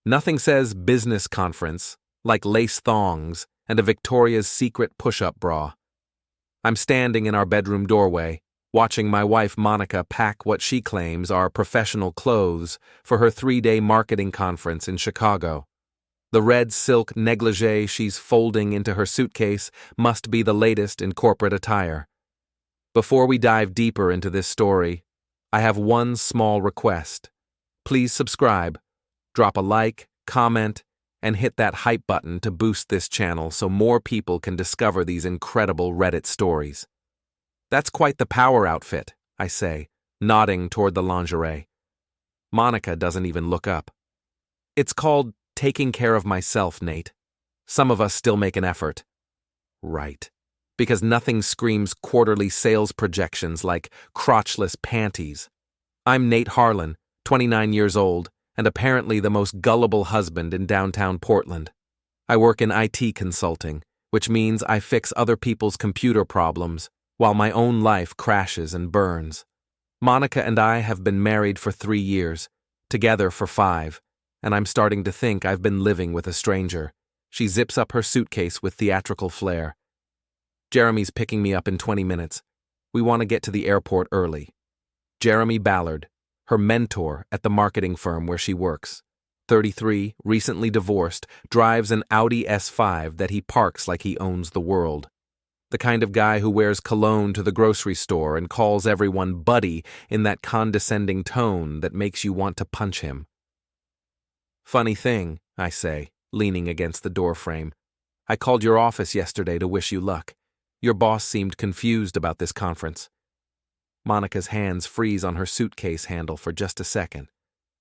Nothing says business conference like lace thongs and a Victoria's Secret push-up bra. I'm standing in our bedroom doorway, watching my wife Monica pack what she claims are professional clothes for her 3-day marketing conference in Chicago. The red silk negligee she's folding into her suitcase must be the latest in corporate attire. Before we dive deeper into this story, I have one small request. Please subscribe, drop a like, comment, and hit that hype button to boost this channel so more people can discover these incredible Reddit stories. That's quite the power outfit, I say, nodding toward the lingerie. Monica doesn't even look up. It's called taking care of myself, Nate. Some of us still make an effort. Right. Because nothing screams quarterly sales projections like crotchless panties. I'm Nate Harlan, 29 years old, and apparently the most gullible husband in downtown Portland. I work in IT consulting, which means I fix other people's computer problems while my own life crashes and burns. Monica and I have been married for 3 years, together for 5, and I'm starting to think I've been living with a stranger. She zips up her suitcase with theatrical flair. Jeremy's picking me up in 20 minutes. We want to get to the airport early. Jeremy Ballard, her mentor at the marketing firm where she works, 33, recently divorced, drives an Audi S5 that he parks like he owns the world. The kind of guy who wears cologne to the grocery store and calls everyone buddy in that condescending tone that makes you want to punch him. Funny thing, I say, leaning against the doorframe. I called your office yesterday to wish you luck. Your boss seemed confused about this conference. Monica's hands freeze on her suitcase handle for just a second,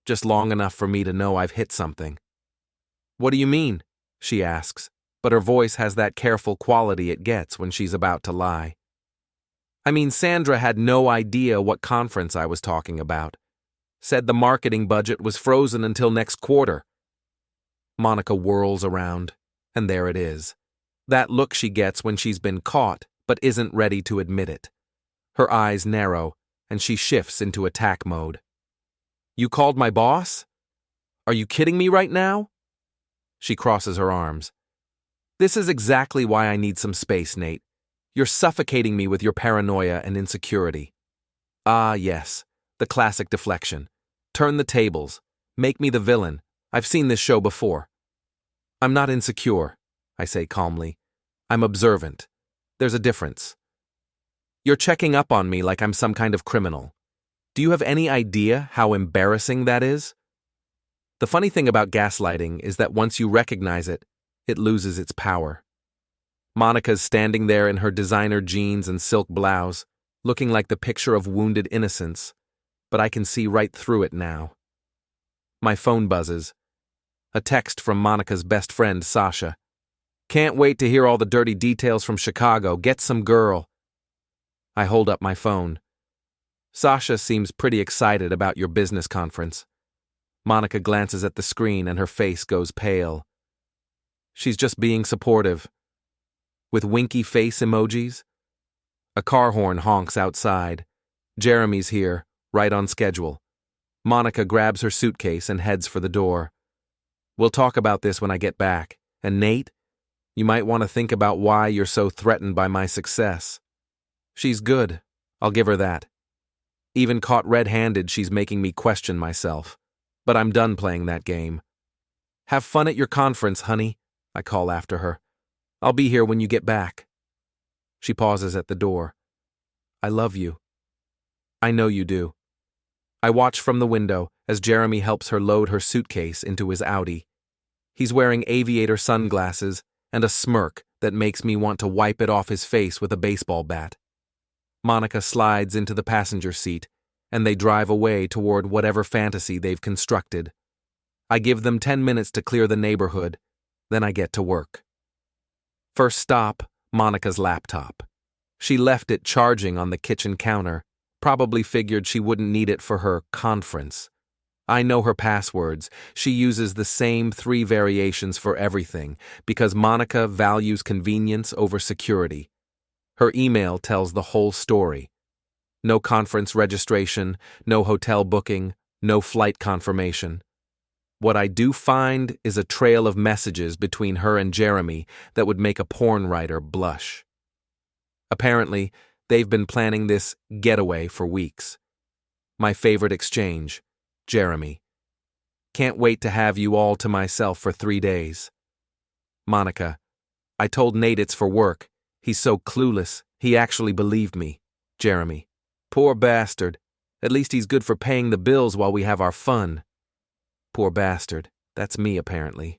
just long enough for me to know I've hit something. What do you mean? She asks, but her voice has that careful quality it gets when she's about to lie. I mean, Sandra had no idea what conference I was talking about. Said the marketing budget was frozen until next quarter. Monica whirls around, and there it is. That look she gets when she's been caught, but isn't ready to admit it. Her eyes narrow, and she shifts into attack mode. You called my boss? Are you kidding me right now? She crosses her arms. This is exactly why I need some space, Nate. You're suffocating me with your paranoia and insecurity. Ah, yes, the classic deflection. Turn the tables. Make me the villain. I've seen this show before. I'm not insecure, I say calmly. I'm observant. There's a difference. You're checking up on me like I'm some kind of criminal. Do you have any idea how embarrassing that is? The funny thing about gaslighting is that once you recognize it, it loses its power. Monica's standing there in her designer jeans and silk blouse, looking like the picture of wounded innocence, but I can see right through it now. My phone buzzes. A text from Monica's best friend, Sasha. Can't wait to hear all the dirty details from Chicago. Get some girl. I hold up my phone. Sasha seems pretty excited about your business conference. Monica glances at the screen and her face goes pale. She's just being supportive. With winky face emojis. A car horn honks outside. Jeremy's here, right on schedule. Monica grabs her suitcase and heads for the door. We'll talk about this when I get back. And Nate, you might want to think about why you're so threatened by my success. She's good, I'll give her that. Even caught red-handed, she's making me question myself. But I'm done playing that game. Have fun at your conference, honey, I call after her. I'll be here when you get back. She pauses at the door. I love you. I know you do. I watch from the window as Jeremy helps her load her suitcase into his Audi. He's wearing aviator sunglasses and a smirk that makes me want to wipe it off his face with a baseball bat. Monica slides into the passenger seat, and they drive away toward whatever fantasy they've constructed. I give them 10 minutes to clear the neighborhood, then I get to work. First stop, Monica's laptop. She left it charging on the kitchen counter, probably figured she wouldn't need it for her conference. I know her passwords. She uses the same 3 variations for everything because Monica values convenience over security. Her email tells the whole story. No conference registration, no hotel booking, no flight confirmation. What I do find is a trail of messages between her and Jeremy that would make a porn writer blush. Apparently, they've been planning this getaway for weeks. My favorite exchange, Jeremy. Can't wait to have you all to myself for 3 days. Monica. I told Nate it's for work. He's so clueless, he actually believed me. Jeremy. Poor bastard. At least he's good for paying the bills while we have our fun. Poor bastard. That's me, apparently.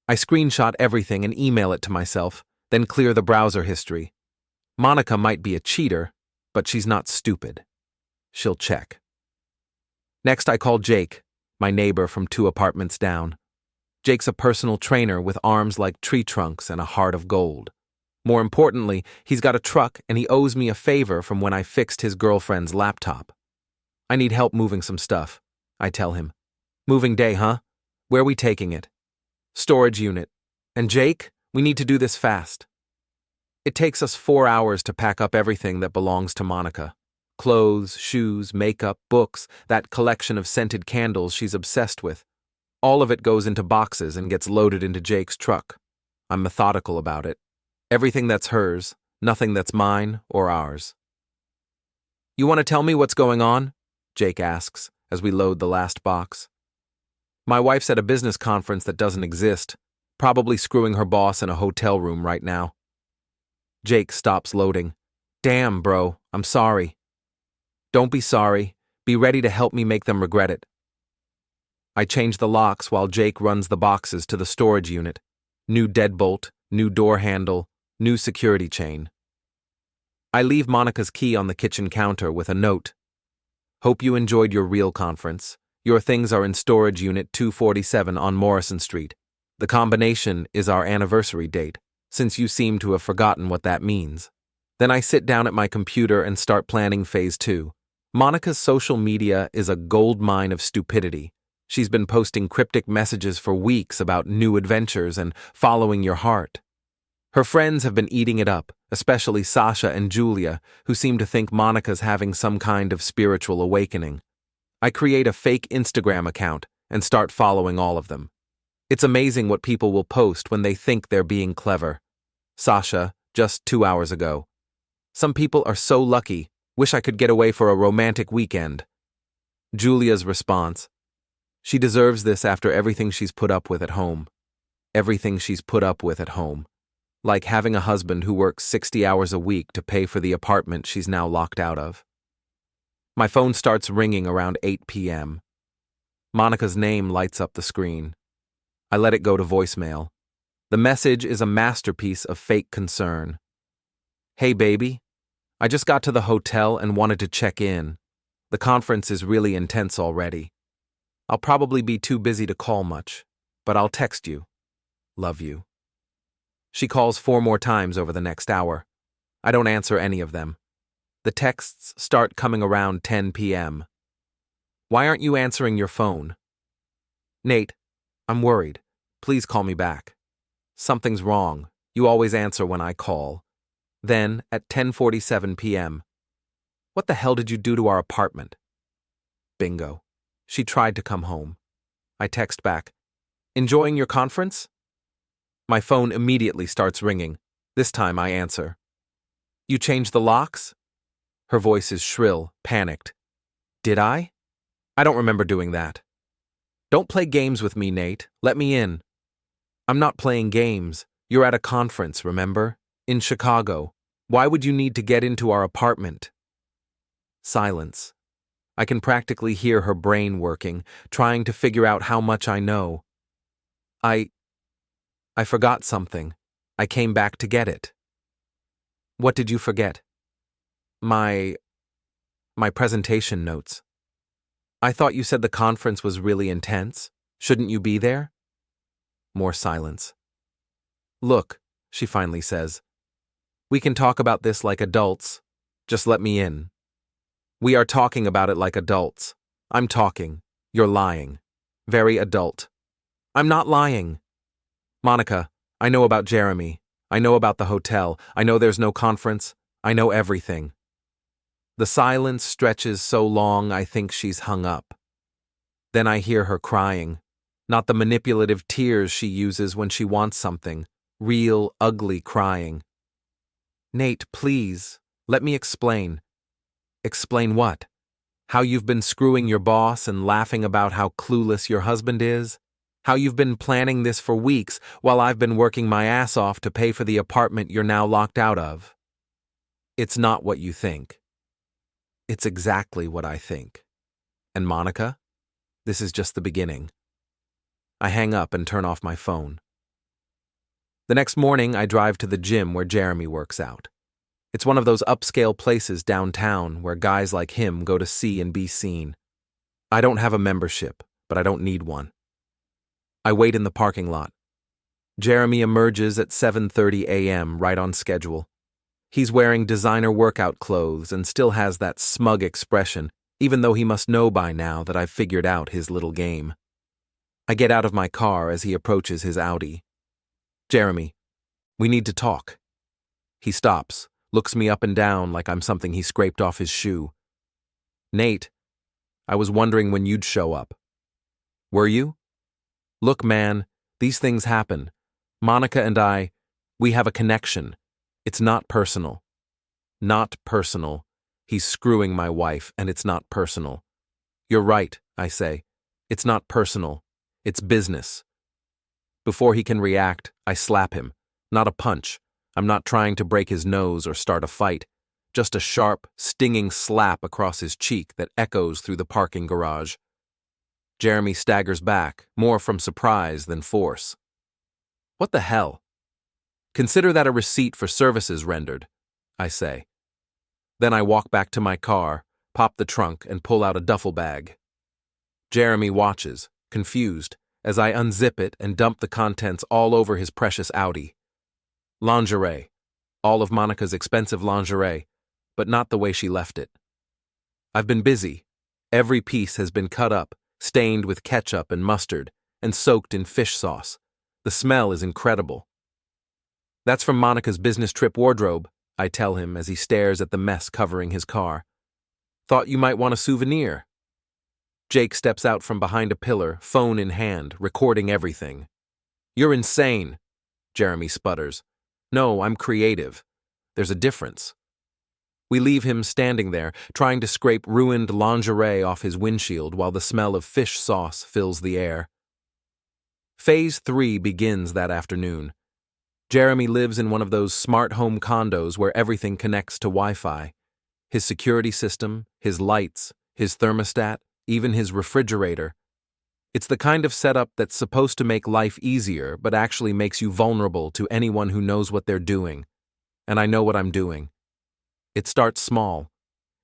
I screenshot everything and email it to myself, then clear the browser history. Monica might be a cheater, but she's not stupid. She'll check. Next, I call Jake, my neighbor from 2 apartments down. Jake's a personal trainer with arms like tree trunks and a heart of gold. More importantly, he's got a truck and he owes me a favor from when I fixed his girlfriend's laptop. I need help moving some stuff, I tell him. Moving day, huh? Where are we taking it? Storage unit. And Jake, we need to do this fast. It takes us 4 hours to pack up everything that belongs to Monica. Clothes, shoes, makeup, books, that collection of scented candles she's obsessed with. All of it goes into boxes and gets loaded into Jake's truck. I'm methodical about it. Everything that's hers, nothing that's mine or ours. You want to tell me what's going on? Jake asks as we load the last box. My wife's at a business conference that doesn't exist, probably screwing her boss in a hotel room right now. Jake stops loading. Damn, bro, I'm sorry. Don't be sorry. Be ready to help me make them regret it. I change the locks while Jake runs the boxes to the storage unit. New deadbolt, new door handle, new security chain. I leave Monica's key on the kitchen counter with a note. Hope you enjoyed your real conference. Your things are in storage unit 247 on Morrison Street. The combination is our anniversary date, since you seem to have forgotten what that means. Then I sit down at my computer and start planning phase 2. Monica's social media is a gold mine of stupidity. She's been posting cryptic messages for weeks about new adventures and following your heart. Her friends have been eating it up, especially Sasha and Julia, who seem to think Monica's having some kind of spiritual awakening. I create a fake Instagram account and start following all of them. It's amazing what people will post when they think they're being clever. Sasha, just 2 hours ago. Some people are so lucky, wish I could get away for a romantic weekend. Julia's response. She deserves this after everything she's put up with at home. Everything she's put up with at home. Like having a husband who works 60 hours a week to pay for the apartment she's now locked out of. My phone starts ringing around 8 p.m. Monica's name lights up the screen. I let it go to voicemail. The message is a masterpiece of fake concern. Hey, baby. I just got to the hotel and wanted to check in. The conference is really intense already. I'll probably be too busy to call much, but I'll text you. Love you. She calls 4 more times over the next hour. I don't answer any of them. The texts start coming around 10 p.m. Why aren't you answering your phone? Nate, I'm worried. Please call me back. Something's wrong. You always answer when I call. Then, at 10:47 p.m. What the hell did you do to our apartment? Bingo. She tried to come home. I text back. Enjoying your conference? My phone immediately starts ringing. This time I answer. You changed the locks? Her voice is shrill, panicked. Did I? I don't remember doing that. Don't play games with me, Nate. Let me in. I'm not playing games. You're at a conference, remember? In Chicago. Why would you need to get into our apartment? Silence. I can practically hear her brain working, trying to figure out how much I know. I forgot something. I came back to get it. What did you forget? My presentation notes. I thought you said the conference was really intense. Shouldn't you be there? More silence. Look, she finally says. We can talk about this like adults. Just let me in. We are talking about it like adults. I'm talking. You're lying. Very adult. I'm not lying. Monica, I know about Jeremy. I know about the hotel. I know there's no conference. I know everything. The silence stretches so long I think she's hung up. Then I hear her crying. Not the manipulative tears she uses when she wants something, real, ugly crying. Nate, please, let me explain. Explain what? How you've been screwing your boss and laughing about how clueless your husband is? How you've been planning this for weeks while I've been working my ass off to pay for the apartment you're now locked out of? It's not what you think. It's exactly what I think. And Monica, this is just the beginning. I hang up and turn off my phone. The next morning, I drive to the gym where Jeremy works out. It's one of those upscale places downtown where guys like him go to see and be seen. I don't have a membership, but I don't need one. I wait in the parking lot. Jeremy emerges at 7:30 a.m. right on schedule. He's wearing designer workout clothes and still has that smug expression, even though he must know by now that I've figured out his little game. I get out of my car as he approaches his Audi. Jeremy, we need to talk. He stops, looks me up and down like I'm something he scraped off his shoe. Nate, I was wondering when you'd show up. Were you? Look, man, these things happen. Monica and I, we have a connection. It's not personal. Not personal. He's screwing my wife, and it's not personal. You're right, I say. It's not personal. It's business. Before he can react, I slap him. Not a punch. I'm not trying to break his nose or start a fight. Just a sharp, stinging slap across his cheek that echoes through the parking garage. Jeremy staggers back, more from surprise than force. What the hell? Consider that a receipt for services rendered, I say. Then I walk back to my car, pop the trunk, and pull out a duffel bag. Jeremy watches, confused, as I unzip it and dump the contents all over his precious Audi. Lingerie. All of Monica's expensive lingerie, but not the way she left it. I've been busy. Every piece has been cut up, stained with ketchup and mustard, and soaked in fish sauce. The smell is incredible. That's from Monica's business trip wardrobe, I tell him as he stares at the mess covering his car. Thought you might want a souvenir. Jake steps out from behind a pillar, phone in hand, recording everything. You're insane, Jeremy sputters. No, I'm creative. There's a difference. We leave him standing there, trying to scrape ruined lingerie off his windshield while the smell of fish sauce fills the air. Phase 3 begins that afternoon. Jeremy lives in one of those smart home condos where everything connects to Wi-Fi. His security system, his lights, his thermostat, even his refrigerator. It's the kind of setup that's supposed to make life easier but actually makes you vulnerable to anyone who knows what they're doing. And I know what I'm doing. It starts small.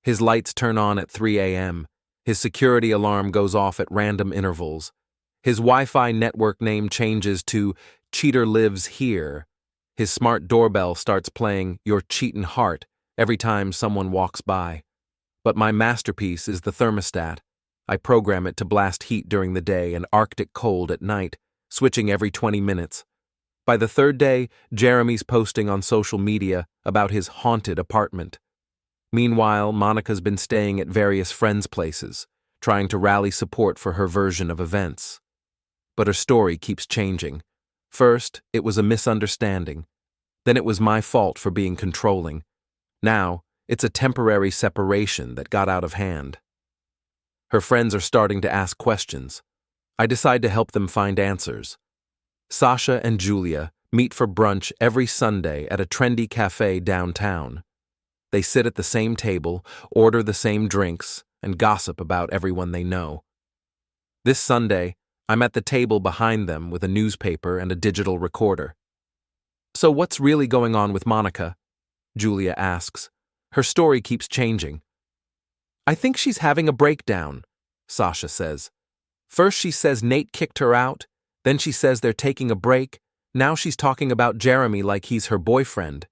His lights turn on at 3 a.m. His security alarm goes off at random intervals. His Wi-Fi network name changes to Cheater Lives Here. His smart doorbell starts playing Your Cheatin' Heart every time someone walks by. But my masterpiece is the thermostat. I program it to blast heat during the day and Arctic cold at night, switching every 20 minutes. By the third day, Jeremy's posting on social media about his haunted apartment. Meanwhile, Monica's been staying at various friends' places, trying to rally support for her version of events. But her story keeps changing. First, it was a misunderstanding. Then it was my fault for being controlling. Now, it's a temporary separation that got out of hand. Her friends are starting to ask questions. I decide to help them find answers. Sasha and Julia meet for brunch every Sunday at a trendy cafe downtown. They sit at the same table, order the same drinks, and gossip about everyone they know. This Sunday, I'm at the table behind them with a newspaper and a digital recorder. So what's really going on with Monica? Julia asks. Her story keeps changing. I think she's having a breakdown, Sasha says. First she says Nate kicked her out, then she says they're taking a break, now she's talking about Jeremy like he's her boyfriend.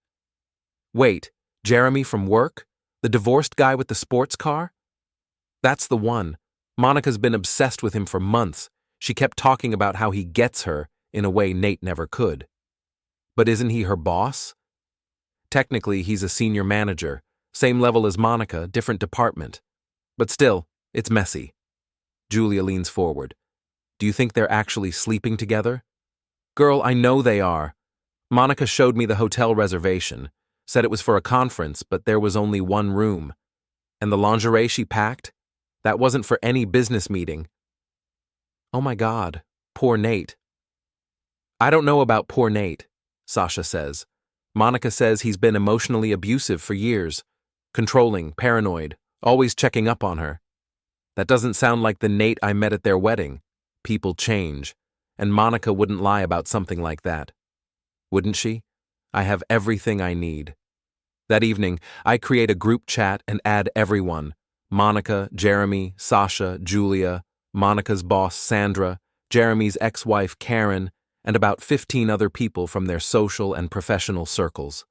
Wait, Jeremy from work? The divorced guy with the sports car? That's the one. Monica's been obsessed with him for months. She kept talking about how he gets her in a way Nate never could. But isn't he her boss? Technically, he's a senior manager, same level as Monica, different department. But still, it's messy. Julia leans forward. Do you think they're actually sleeping together? Girl, I know they are. Monica showed me the hotel reservation, said it was for a conference, but there was only one room. And the lingerie she packed? That wasn't for any business meeting. Oh my God, poor Nate. I don't know about poor Nate, Sasha says. Monica says he's been emotionally abusive for years. Controlling, paranoid, always checking up on her. That doesn't sound like the Nate I met at their wedding. People change, and Monica wouldn't lie about something like that. Wouldn't she? I have everything I need. That evening, I create a group chat and add everyone. Monica, Jeremy, Sasha, Julia, Monica's boss, Sandra, Jeremy's ex-wife, Karen, and about 15 other people from their social and professional circles.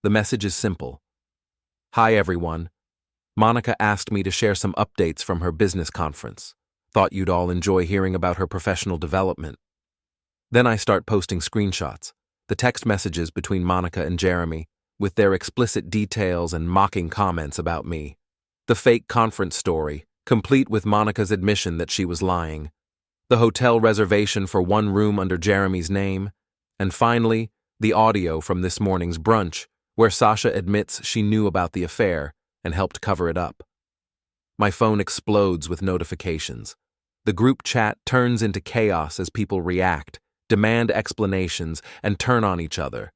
The message is simple. Hi, everyone. Monica asked me to share some updates from her business conference. Thought you'd all enjoy hearing about her professional development. Then I start posting screenshots, the text messages between Monica and Jeremy, with their explicit details and mocking comments about me. The fake conference story, complete with Monica's admission that she was lying. The hotel reservation for one room under Jeremy's name. And finally, the audio from this morning's brunch, where Sasha admits she knew about the affair and helped cover it up. My phone explodes with notifications. The group chat turns into chaos as people react, demand explanations, and turn on each other.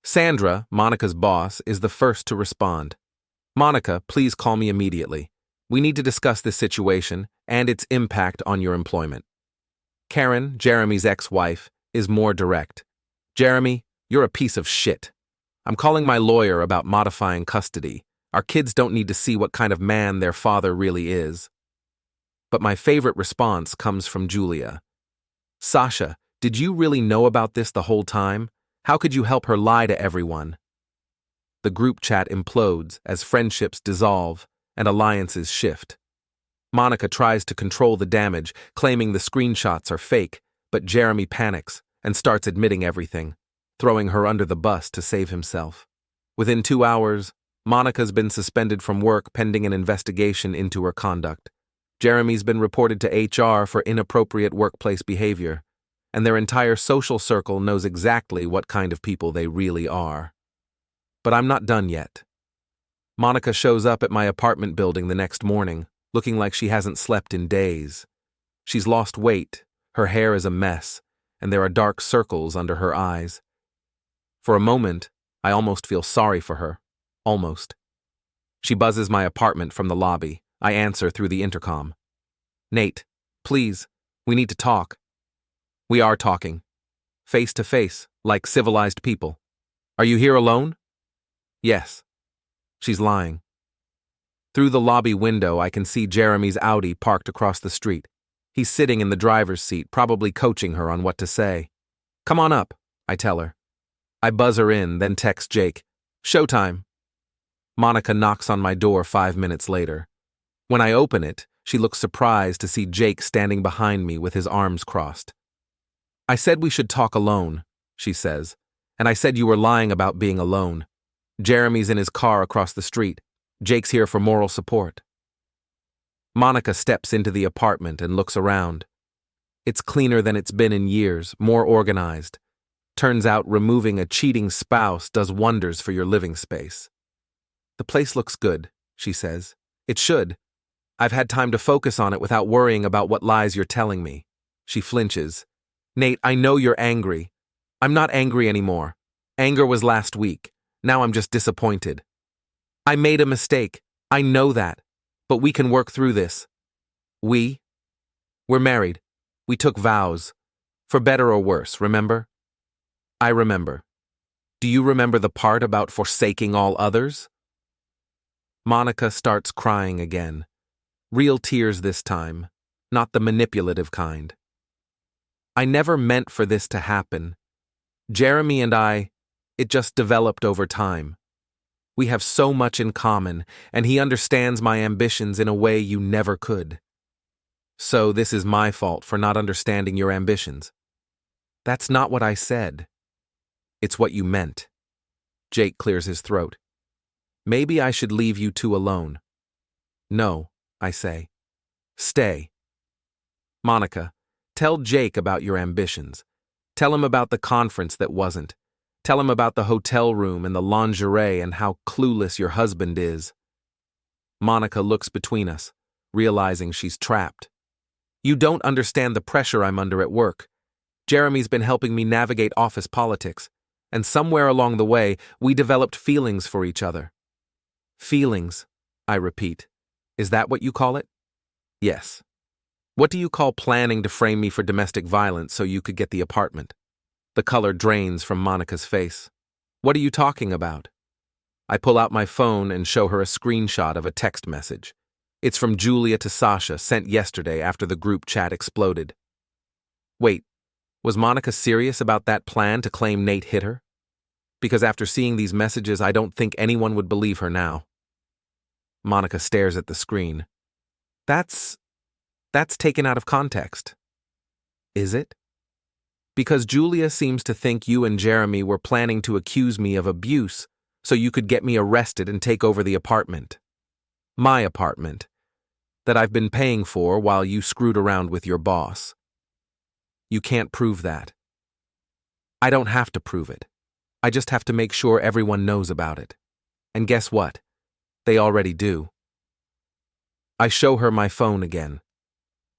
Sandra, Monica's boss, is the first to respond. Monica, please call me immediately. We need to discuss this situation and its impact on your employment. Karen, Jeremy's ex-wife, is more direct. Jeremy, you're a piece of shit. I'm calling my lawyer about modifying custody. Our kids don't need to see what kind of man their father really is. But my favorite response comes from Julia. Sasha, did you really know about this the whole time? How could you help her lie to everyone? The group chat implodes as friendships dissolve and alliances shift. Monica tries to control the damage, claiming the screenshots are fake, but Jeremy panics and starts admitting everything, throwing her under the bus to save himself. Within 2 hours, Monica's been suspended from work pending an investigation into her conduct. Jeremy's been reported to HR for inappropriate workplace behavior, and their entire social circle knows exactly what kind of people they really are. But I'm not done yet. Monica shows up at my apartment building the next morning, looking like she hasn't slept in days. She's lost weight, her hair is a mess, and there are dark circles under her eyes. For a moment, I almost feel sorry for her. Almost. She buzzes my apartment from the lobby. I answer through the intercom. Nate, please, we need to talk. We are talking. Face to face, like civilized people. Are you here alone? Yes. She's lying. Through the lobby window, I can see Jeremy's Audi parked across the street. He's sitting in the driver's seat, probably coaching her on what to say. Come on up, I tell her. I buzz her in, then text Jake. Showtime. Monica knocks on my door 5 minutes later. When I open it, she looks surprised to see Jake standing behind me with his arms crossed. I said we should talk alone, she says, and I said you were lying about being alone. Jeremy's in his car across the street. Jake's here for moral support. Monica steps into the apartment and looks around. It's cleaner than it's been in years, more organized. Turns out removing a cheating spouse does wonders for your living space. The place looks good, she says. It should. I've had time to focus on it without worrying about what lies you're telling me. She flinches. Nate, I know you're angry. I'm not angry anymore. Anger was last week. Now I'm just disappointed. I made a mistake. I know that. But we can work through this. We? We're married. We took vows. For better or worse, remember? I remember. Do you remember the part about forsaking all others? Monica starts crying again. Real tears this time, not the manipulative kind. I never meant for this to happen. Jeremy and it just developed over time. We have so much in common, and he understands my ambitions in a way you never could. So this is my fault for not understanding your ambitions. That's not what I said. It's what you meant. Jake clears his throat. Maybe I should leave you two alone. No, I say. Stay. Monica, Tell Jake about your ambitions. Tell him about the conference that wasn't. Tell him about the hotel room and the lingerie and how clueless your husband is. Monica looks between us, realizing she's trapped. You don't understand the pressure I'm under at work. Jeremy's been helping me navigate office politics, and somewhere along the way, we developed feelings for each other. Feelings, I repeat. Is that what you call it? Yes. What do you call planning to frame me for domestic violence so you could get the apartment? The color drains from Monica's face. What are you talking about? I pull out my phone and show her a screenshot of a text message. It's from Julia to Sasha, sent yesterday after the group chat exploded. Wait, was Monica serious about that plan to claim Nate hit her? Because after seeing these messages, I don't think anyone would believe her now. Monica stares at the screen. That's taken out of context. Is it? Because Julia seems to think you and Jeremy were planning to accuse me of abuse so you could get me arrested and take over the apartment. My apartment, that I've been paying for while you screwed around with your boss. You can't prove that. I don't have to prove it. I just have to make sure everyone knows about it. And guess what? They already do. I show her my phone again.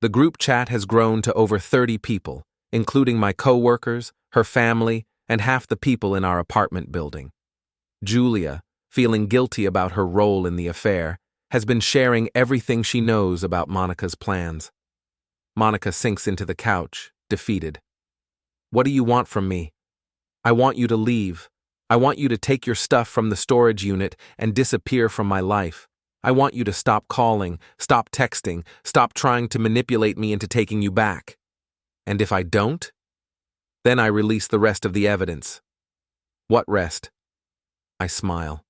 The group chat has grown to over 30 people, including my co-workers, her family, and half the people in our apartment building. Julia, feeling guilty about her role in the affair, has been sharing everything she knows about Monica's plans. Monica sinks into the couch, defeated. What do you want from me? I want you to leave. I want you to take your stuff from the storage unit and disappear from my life. I want you to stop calling, stop texting, stop trying to manipulate me into taking you back. And if I don't, then I release the rest of the evidence. What rest? I smile.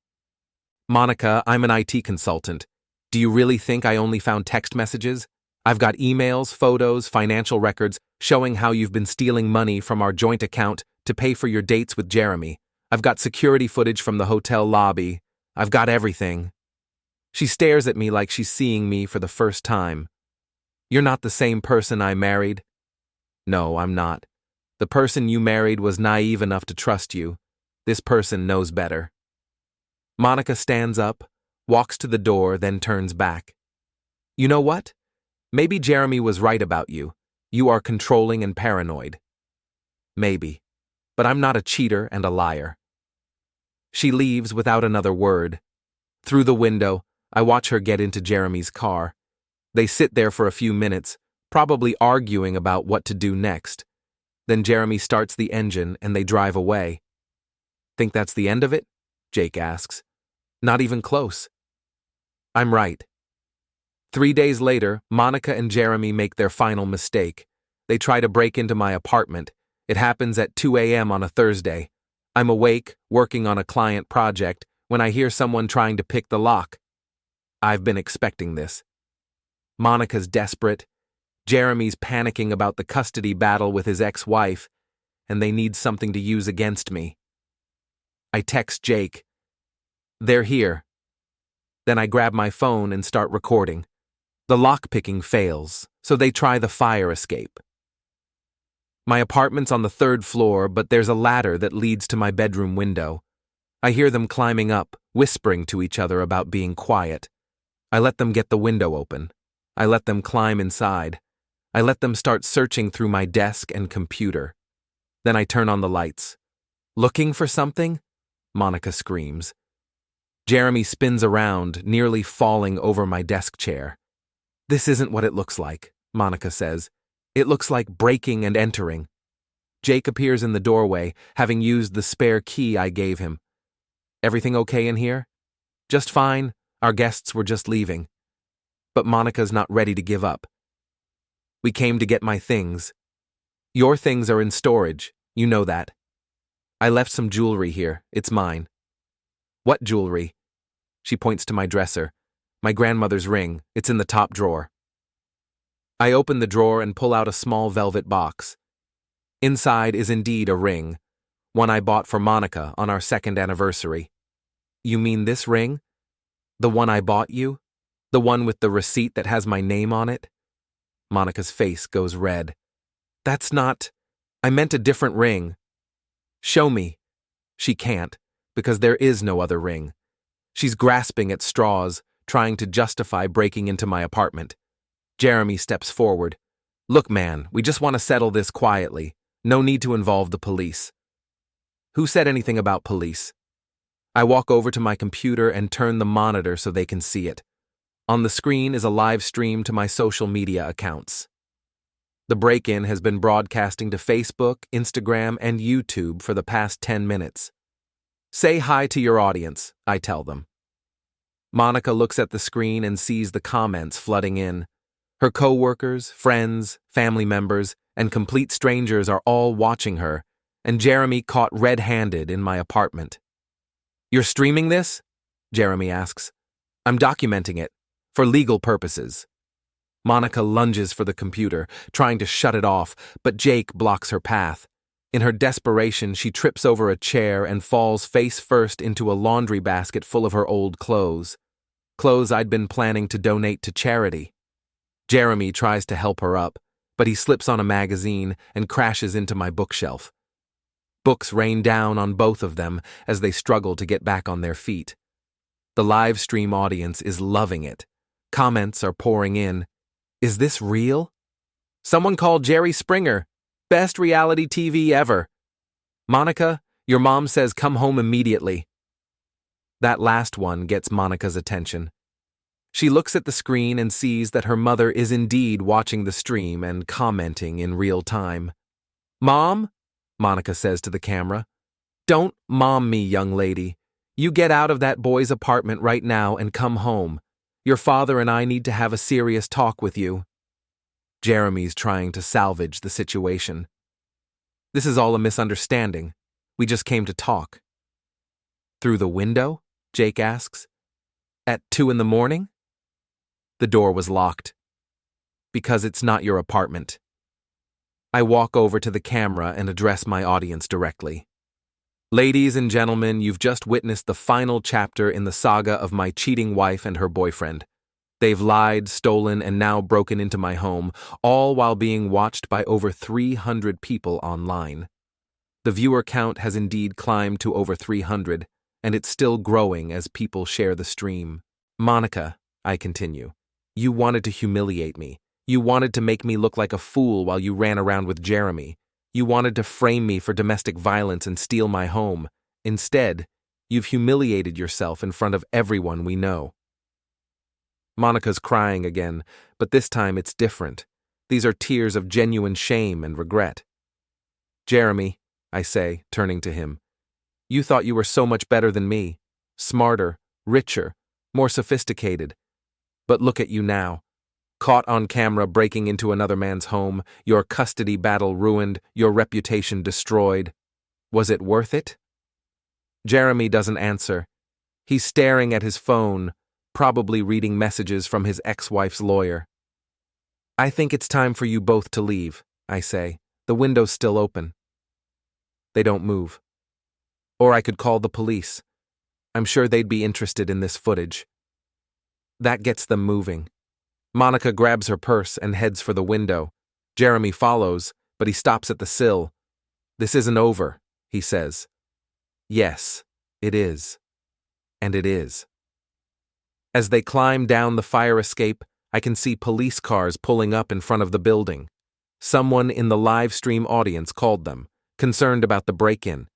Monica, I'm an IT consultant. Do you really think I only found text messages? I've got emails, photos, financial records showing how you've been stealing money from our joint account to pay for your dates with Jeremy. I've got security footage from the hotel lobby. I've got everything. She stares at me like she's seeing me for the first time. You're not the same person I married? No, I'm not. The person you married was naive enough to trust you. This person knows better. Monica stands up, walks to the door, then turns back. You know what? Maybe Jeremy was right about you. You are controlling and paranoid. Maybe. But I'm not a cheater and a liar. She leaves without another word. Through the window, I watch her get into Jeremy's car. They sit there for a few minutes, probably arguing about what to do next. Then Jeremy starts the engine and they drive away. Think that's the end of it? Jake asks. Not even close. I'm right. 3 days later, Monica and Jeremy make their final mistake. They try to break into my apartment. It happens at 2 a.m. on a Thursday. I'm awake, working on a client project, when I hear someone trying to pick the lock. I've been expecting this. Monica's desperate. Jeremy's panicking about the custody battle with his ex-wife, and they need something to use against me. I text Jake. They're here. Then I grab my phone and start recording. The lockpicking fails, so they try the fire escape. My apartment's on the 3rd floor, but there's a ladder that leads to my bedroom window. I hear them climbing up, whispering to each other about being quiet. I let them get the window open. I let them climb inside. I let them start searching through my desk and computer. Then I turn on the lights. Looking for something? Monica screams. Jeremy spins around, nearly falling over my desk chair. This isn't what it looks like, Monica says. It looks like breaking and entering. Jake appears in the doorway, having used the spare key I gave him. Everything okay in here? Just fine. Our guests were just leaving. But Monica's not ready to give up. We came to get my things. Your things are in storage. You know that. I left some jewelry here. It's mine. What jewelry? She points to my dresser. My grandmother's ring. It's in the top drawer. I open the drawer and pull out a small velvet box. Inside is indeed a ring, one I bought for Monica on our 2nd anniversary. You mean this ring? The one I bought you? The one with the receipt that has my name on it? Monica's face goes red. That's not. I meant a different ring. Show me. She can't, because there is no other ring. She's grasping at straws, trying to justify breaking into my apartment. Jeremy steps forward. Look, man, we just want to settle this quietly. No need to involve the police. Who said anything about police? I walk over to my computer and turn the monitor so they can see it. On the screen is a live stream to my social media accounts. The break-in has been broadcasting to Facebook, Instagram, and YouTube for the past 10 minutes. Say hi to your audience, I tell them. Monica looks at the screen and sees the comments flooding in. Her co-workers, friends, family members, and complete strangers are all watching her, and Jeremy caught red-handed in my apartment. You're streaming this? Jeremy asks. I'm documenting it, for legal purposes. Monica lunges for the computer, trying to shut it off, but Jake blocks her path. In her desperation, she trips over a chair and falls face first into a laundry basket full of her old clothes. Clothes I'd been planning to donate to charity. Jeremy tries to help her up, but he slips on a magazine and crashes into my bookshelf. Books rain down on both of them as they struggle to get back on their feet. The live stream audience is loving it. Comments are pouring in. Is this real? Someone called Jerry Springer. Best reality TV ever. Monica, your mom says come home immediately. That last one gets Monica's attention. She looks at the screen and sees that her mother is indeed watching the stream and commenting in real time. Mom? Monica says to the camera. Don't mom me, young lady. You get out of that boy's apartment right now and come home. Your father and I need to have a serious talk with you. Jeremy's trying to salvage the situation. This is all a misunderstanding. We just came to talk. Through the window? Jake asks. At 2 a.m? The door was locked. Because it's not your apartment. I walk over to the camera and address my audience directly. Ladies and gentlemen, you've just witnessed the final chapter in the saga of my cheating wife and her boyfriend. They've lied, stolen, and now broken into my home, all while being watched by over 300 people online. The viewer count has indeed climbed to over 300, and it's still growing as people share the stream. Monica, I continue, you wanted to humiliate me. You wanted to make me look like a fool while you ran around with Jeremy. You wanted to frame me for domestic violence and steal my home. Instead, you've humiliated yourself in front of everyone we know. Monica's crying again, but this time it's different. These are tears of genuine shame and regret. Jeremy, I say, turning to him, you thought you were so much better than me, smarter, richer, more sophisticated. But look at you now. Caught on camera breaking into another man's home, your custody battle ruined, your reputation destroyed. Was it worth it? Jeremy doesn't answer. He's staring at his phone, probably reading messages from his ex-wife's lawyer. I think it's time for you both to leave, I say. The window's still open. They don't move. Or I could call the police. I'm sure they'd be interested in this footage. That gets them moving. Monica grabs her purse and heads for the window. Jeremy follows, but he stops at the sill. This isn't over, he says. Yes, it is. And it is. As they climb down the fire escape, I can see police cars pulling up in front of the building. Someone in the live stream audience called them, concerned about the break-in.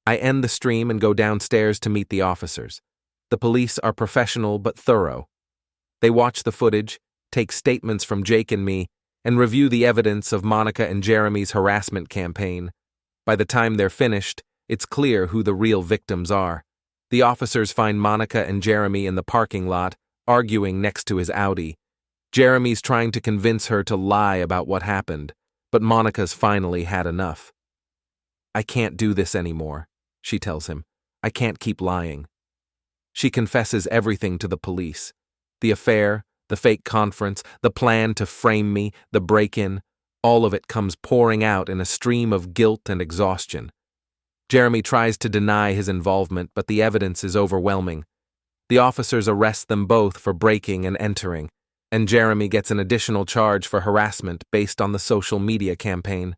I end the stream and go downstairs to meet the officers. The police are professional but thorough. They watch the footage, take statements from Jake and me, and review the evidence of Monica and Jeremy's harassment campaign. By the time they're finished, it's clear who the real victims are. The officers find Monica and Jeremy in the parking lot, arguing next to his Audi. Jeremy's trying to convince her to lie about what happened, but Monica's finally had enough. I can't do this anymore, she tells him. I can't keep lying. She confesses everything to the police. The affair, the fake conference, the plan to frame me, the break-in, all of it comes pouring out in a stream of guilt and exhaustion. Jeremy tries to deny his involvement, but the evidence is overwhelming. The officers arrest them both for breaking and entering. And Jeremy gets an additional charge for harassment based on the social media campaign.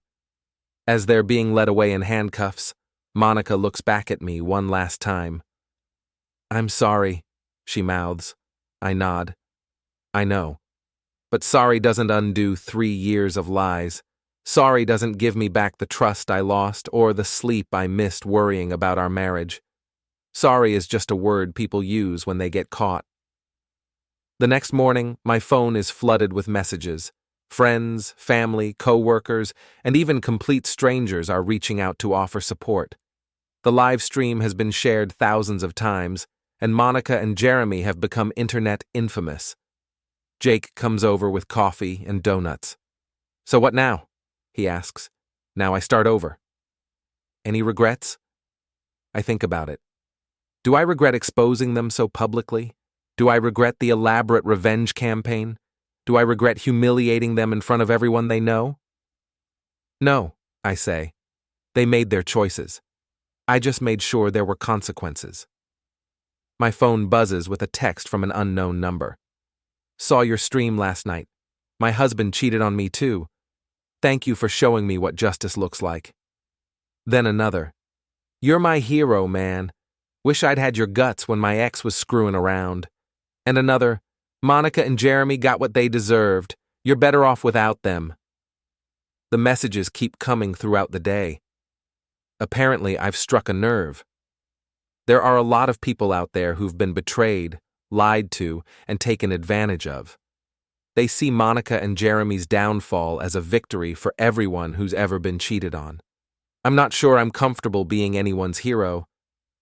As they're being led away in handcuffs, Monica looks back at me one last time. "I'm sorry," she mouths. I nod. "I know. But sorry doesn't undo 3 years of lies. Sorry doesn't give me back the trust I lost or the sleep I missed worrying about our marriage. Sorry is just a word people use when they get caught." The next morning, my phone is flooded with messages. Friends, family, co-workers, and even complete strangers are reaching out to offer support. The live stream has been shared thousands of times, and Monica and Jeremy have become internet infamous. Jake comes over with coffee and donuts. "So what now?" he asks. "Now I start over." "Any regrets?" I think about it. Do I regret exposing them so publicly? Do I regret the elaborate revenge campaign? Do I regret humiliating them in front of everyone they know? No, I say. They made their choices. I just made sure there were consequences. My phone buzzes with a text from an unknown number. "Saw your stream last night. My husband cheated on me too. Thank you for showing me what justice looks like." Then another. "You're my hero, man. Wish I'd had your guts when my ex was screwing around." And another. "Monica and Jeremy got what they deserved. You're better off without them." The messages keep coming throughout the day. Apparently, I've struck a nerve. There are a lot of people out there who've been betrayed, lied to, and taken advantage of. They see Monica and Jeremy's downfall as a victory for everyone who's ever been cheated on. I'm not sure I'm comfortable being anyone's hero,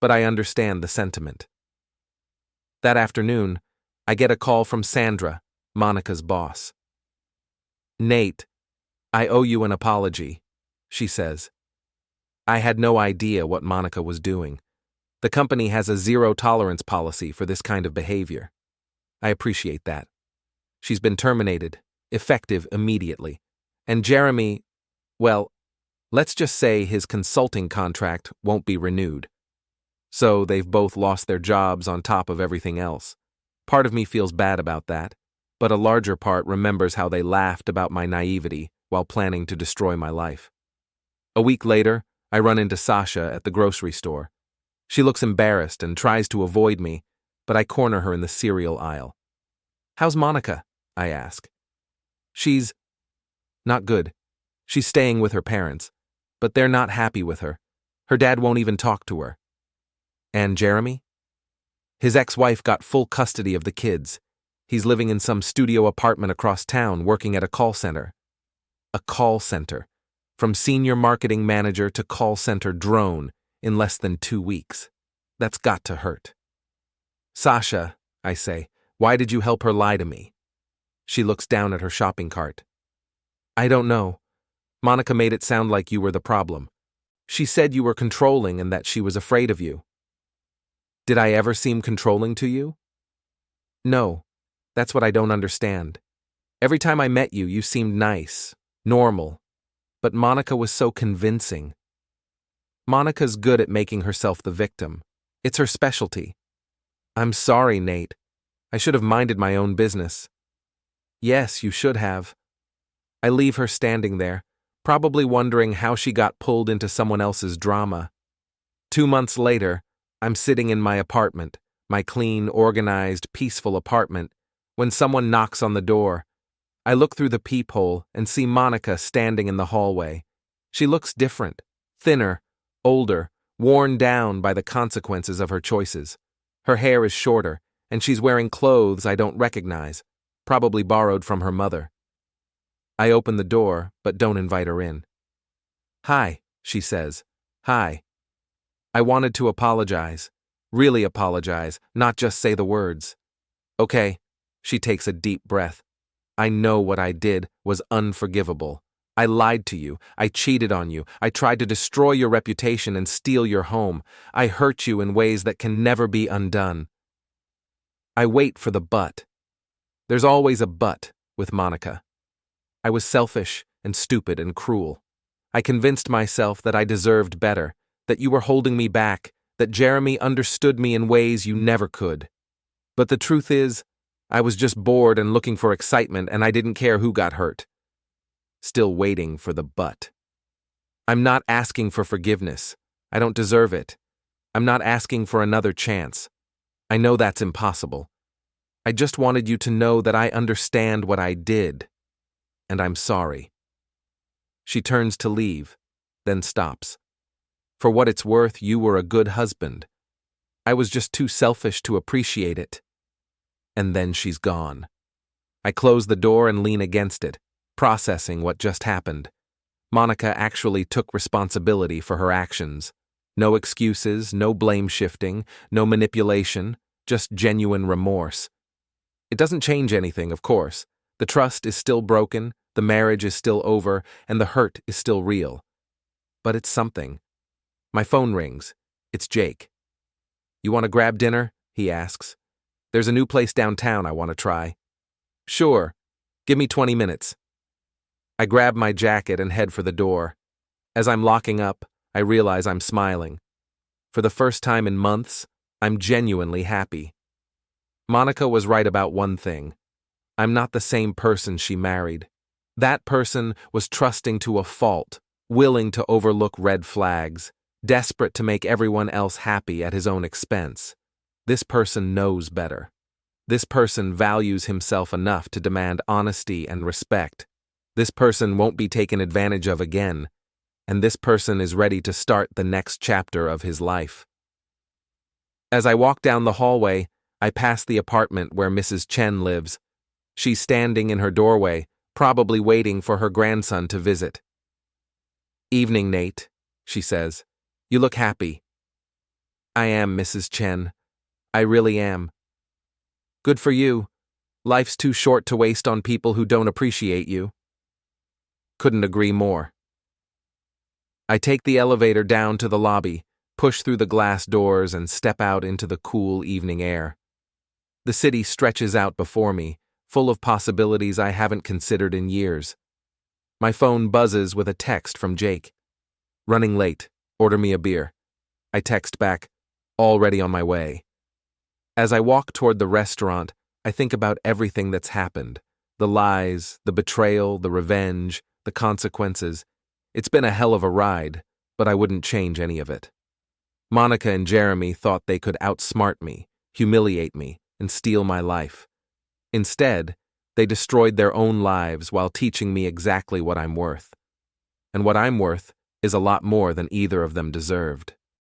but I understand the sentiment. That afternoon, I get a call from Sandra, Monica's boss. "Nate, I owe you an apology," she says. I had no idea what Monica was doing. The company has a zero-tolerance policy for this kind of behavior. I appreciate that. She's been terminated, effective immediately. And Jeremy, well, let's just say his consulting contract won't be renewed. So they've both lost their jobs on top of everything else. Part of me feels bad about that, but a larger part remembers how they laughed about my naivety while planning to destroy my life. A week later, I run into Sasha at the grocery store. She looks embarrassed and tries to avoid me, but I corner her in the cereal aisle. "How's Monica?" I ask. "She's not good. She's staying with her parents, but they're not happy with her. Her dad won't even talk to her." "And Jeremy?" "His ex-wife got full custody of the kids. He's living in some studio apartment across town working at a call center." A call center. From senior marketing manager to call center drone in less than 2 weeks. That's got to hurt. "Sasha," I say, "why did you help her lie to me?" She looks down at her shopping cart. "I don't know. Monica made it sound like you were the problem. She said you were controlling and that she was afraid of you." "Did I ever seem controlling to you?" "No. That's what I don't understand. Every time I met you, you seemed nice, normal. But Monica was so convincing." "Monica's good at making herself the victim. It's her specialty." "I'm sorry, Nate. I should have minded my own business." "Yes, you should have." I leave her standing there, probably wondering how she got pulled into someone else's drama. 2 months later, I'm sitting in my apartment, my clean, organized, peaceful apartment, when someone knocks on the door. I look through the peephole and see Monica standing in the hallway. She looks different, thinner, older, worn down by the consequences of her choices. Her hair is shorter, and she's wearing clothes I don't recognize, probably borrowed from her mother. I open the door, but don't invite her in. "Hi," she says. "Hi. I wanted to apologize. Really apologize, not just say the words." "Okay." She takes a deep breath. "I know what I did was unforgivable. I lied to you. I cheated on you. I tried to destroy your reputation and steal your home. I hurt you in ways that can never be undone." I wait for the but. There's always a but with Monica. I was selfish and stupid and cruel. I convinced myself that I deserved better, that you were holding me back, that Jeremy understood me in ways you never could. But the truth is, I was just bored and looking for excitement, and I didn't care who got hurt. Still waiting for the but. I'm not asking for forgiveness. I don't deserve it. I'm not asking for another chance. I know that's impossible. I just wanted you to know that I understand what I did, and I'm sorry. She turns to leave, then stops. For what it's worth, you were a good husband. I was just too selfish to appreciate it. And then she's gone. I close the door and lean against it, processing what just happened. Monica actually took responsibility for her actions. No excuses, no blame shifting, no manipulation, just genuine remorse. It doesn't change anything, of course. The trust is still broken, the marriage is still over, and the hurt is still real. But it's something. My phone rings. It's Jake. You want to grab dinner? He asks. There's a new place downtown I want to try. Sure. Give me 20 minutes. I grab my jacket and head for the door. As I'm locking up, I realize I'm smiling. For the first time in months, I'm genuinely happy. Monica was right about one thing. I'm not the same person she married. That person was trusting to a fault, willing to overlook red flags, desperate to make everyone else happy at his own expense. This person knows better. This person values himself enough to demand honesty and respect. This person won't be taken advantage of again, and this person is ready to start the next chapter of his life. As I walk down the hallway, I pass the apartment where Mrs. Chen lives. She's standing in her doorway, probably waiting for her grandson to visit. Evening, Nate, she says. You look happy. I am, Mrs. Chen. I really am. Good for you. Life's too short to waste on people who don't appreciate you. Couldn't agree more. I take the elevator down to the lobby, push through the glass doors, and step out into the cool evening air. The city stretches out before me, full of possibilities I haven't considered in years. My phone buzzes with a text from Jake. Running late. Order me a beer. I text back, already on my way. As I walk toward the restaurant, I think about everything that's happened. The lies, the betrayal, the revenge, the consequences. It's been a hell of a ride, but I wouldn't change any of it. Monica and Jeremy thought they could outsmart me, humiliate me, and steal my life. Instead, they destroyed their own lives while teaching me exactly what I'm worth. And what I'm worth is a lot more than either of them deserved.